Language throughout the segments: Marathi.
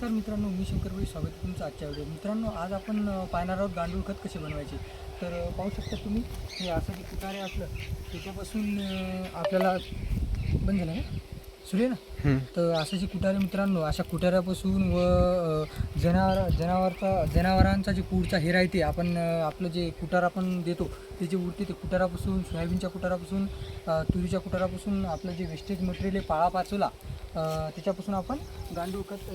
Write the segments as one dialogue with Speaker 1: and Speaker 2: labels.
Speaker 1: नमस्कार मित्रांनो, मी शंकर भाई, स्वागत आहे तुमचं आजच्या व्हिडिओ. मित्रांनो, आज आपण पाहणार आहोत गांडूळ खत कसे बनवायचे. तर पाहू शकता तुम्ही, हे असं जे कुटारे असलं त्याच्यापासून आपल्याला बंद झालं ना सुरू ना. तर असं जे कुटारे मित्रांनो, अशा कुटाऱ्यापासून व जनावरांचा जे पुढचा हेर आहे ते आपण आपलं जे कुटार आपण देतो त्याचे उरते ते कुटारापासून, सोयाबीनच्या कुटारापासून, तुरीच्या कुटारापासून आपलं जे वेस्टेज मटेरियल आहे पाळापाचोला, त्याच्यापासून आपण गांडूळ खत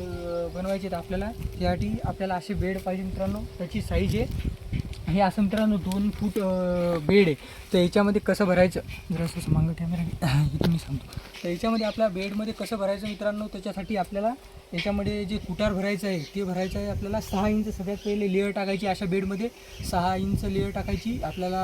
Speaker 1: बनवायचे. तर आपल्याला त्यासाठी आपल्याला असे बेड पाहिजे मित्रांनो. त्याची साईज आहे हे असं मित्रांनो 2 फूट बेड आहे. तर याच्यामध्ये कसं भरायचं, जरा असं मागं कॅमेरा इथून मी सांगतो. तर याच्यामध्ये आपल्या बेडमध्ये कसं भरायचं मित्रांनो, त्याच्यासाठी आपल्याला याच्यामध्ये जे कुटार भरायचं आहे ते भरायचं आहे आपल्याला 6 इंच सगळ्यात पहिले लेअर टाकायची. अशा बेडमध्ये 6 इंच लेअर टाकायची आपल्याला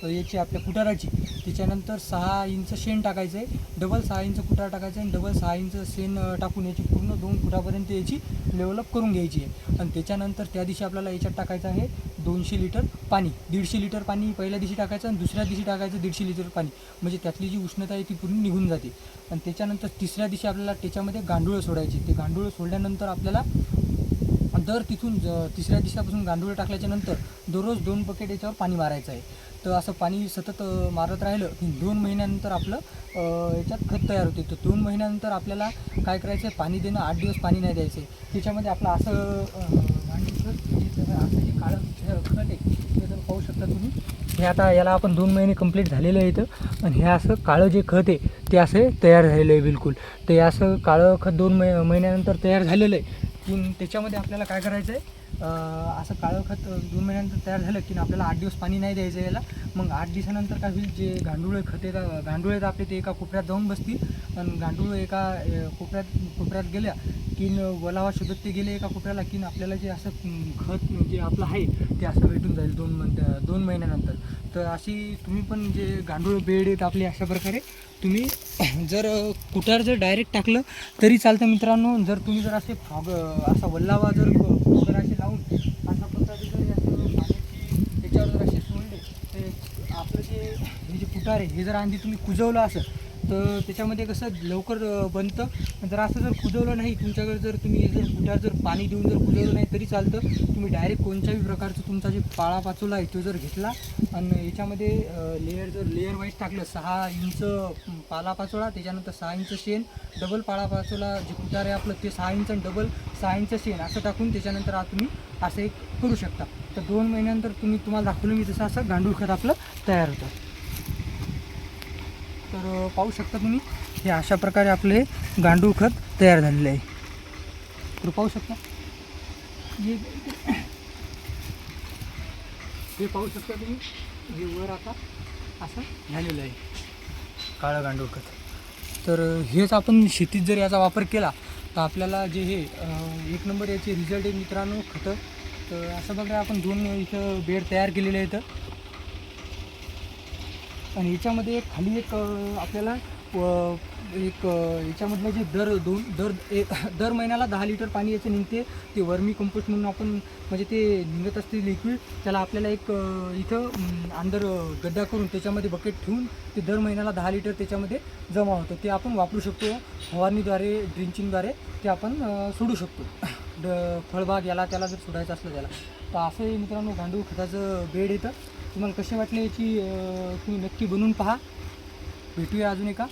Speaker 1: याची आपल्या कुटाराची. त्याच्यानंतर 6 इंच शेण टाकायचं आहे, डबल 6 इंच कुटार टाकायचं आहे आणि डबल 6 इंच शेण टाकून याची पूर्ण 2 फुटापर्यंत याची लेवलअप करून घ्यायची आहे. आणि त्याच्यानंतर त्या दिवशी आपल्याला याच्यात टाकायचं आहे 200 लिटर पाणी. 150 लिटर पाणी पहिल्या दिवशी टाकायचं आणि दुसऱ्या दिवशी टाकायचं 150 लिटर पाणी. म्हणजे त्यातली जी उष्णता आहे ती पूर्ण निघून जाते. आणि त्याच्यानंतर तिसऱ्या दिवशी आपल्याला त्याच्यामध्ये गांडूळ सोडायची. ते गांडूळ सोडल्यानंतर आपल्याला तिथून तिसऱ्या दिवसापासून गांडूळ टाकल्याच्या नंतर दररोज 2 बकेट याच्यावर पाणी मारायचं आहे. तर असं पाणी सतत मारत राहिलं की 2 महिन्यानंतर आपलं याच्यात खत तयार होते. तर 2 महिन्यानंतर आपल्याला काय करायचं आहे, पाणी देणं. 8 दिवस पाणी नाही द्यायचं आहे. त्याच्यामध्ये आपलं असं असं जे काळं खत आहे ते जर पाहू शकता तुम्ही. हे आता याला आपण 2 महिने कंप्लीट झालेलं आहे इथं. आणि हे असं काळं जे खत आहे ते असे तयार झालेलं आहे बिलकुल. ते असं काळं खत 2 महिन्यानंतर तयार झालेलं आहे की त्याच्यामध्ये आपल्याला काय करायचं आहे, असं काळं खत 2 महिन्यानंतर तयार झालं की आपल्याला 8 दिवस पाणी नाही द्यायचं याला. मग 8 दिवसानंतर काय होईल, जे गांडूळ खत आहे गांडूळ आहेत आपले ते एका कोपऱ्यात जाऊन बसतील. आणि गांडूळ एका कोपऱ्यात गेल्या की वलावा शोधत ते गेले एका कोपऱ्याला की आपल्याला जे असं खत जे आपलं आहे ते असं भेटून जाईल 2 महिन्यानंतर. तर अशी तुम्ही पण जे गांडूळ बेड आहेत आपले अशा प्रकारे तुम्ही जर कुटार जर डायरेक्ट टाकलं तरी चालतं मित्रांनो. जर तुम्ही जर असे असा वल्लावा जर असे लावून अशा प्रकारे जर असं पाण्याची त्याच्यावर जर असे सोडले ते आपलं हे जे कुटार आहे हे जर आधी तुम्ही कुजवलं असं तर त्याच्यामध्ये कसं लवकर बनतं. जर असं जर कुजवलं नाही तुमच्याकडे, जर तुम्ही जर कुटार जर पाणी देऊन जर कुजवलं नाही तरी चालतं. तुम्ही डायरेक्ट कोणत्याही प्रकारचं तुमचा जे पाळापाचोला आहे तो जर घेतला आणि याच्यामध्ये लेअर वाईज टाकलं 6 इंच पालापाचोळा, त्याच्यानंतर 6 इंच शेण, डबल पाळापाचोला जे कुटार आहे आपलं ते 6 इंच आणि डबल 6 इंच शेण असं टाकून त्याच्यानंतर तुम्ही असं एक करू शकता. तर 2 महिन्यानंतर तुम्हाला दाखवलं मी तसं असं गांडूळ खत आपलं तयार होतं. तर पाहू शकता तुम्ही, हे अशा प्रकारे आपले गांडूळ खत तयार झालेलं आहे. तर पाहू शकता हे पाहू शकता तुम्ही, हे वर आता असं झालेलं आहे काळं गांडूळ खत. तर हेच आपण शेतीत जर याचा वापर केला तर आपल्याला जे हे 1 नंबर याचे रिझल्ट आहे मित्रांनो खतं. तर असं बघा आपण 2 इथं बेड तयार केलेले आहेत. आणि याच्यामध्ये खाली एक आपल्याला याच्यामधलं जे दर महिन्याला 10 लिटर पाणी याचं निघते. ते वर्मी कंपोस्ट म्हणून आपण म्हणजे ते निघत असते लिक्विड, त्याला आपल्याला एक इथं अंदर गड्डा करून त्याच्यामध्ये बकेट ठेवून ते दर महिन्याला 10 लिटर त्याच्यामध्ये जमा होतं. ते आपण वापरू शकतो. फवारणीद्वारे, ड्रिंचिंगद्वारे ते आपण सोडू शकतो. फळबाग याला त्याला जर सोडायचं असलं त्याला. तर असं हे मित्रांनो गांडूळ खताचं बेड येतं. तुम्हाला कसे वाटले याची तुम्ही नक्की बनवून पहा. भेटूया अजून एका.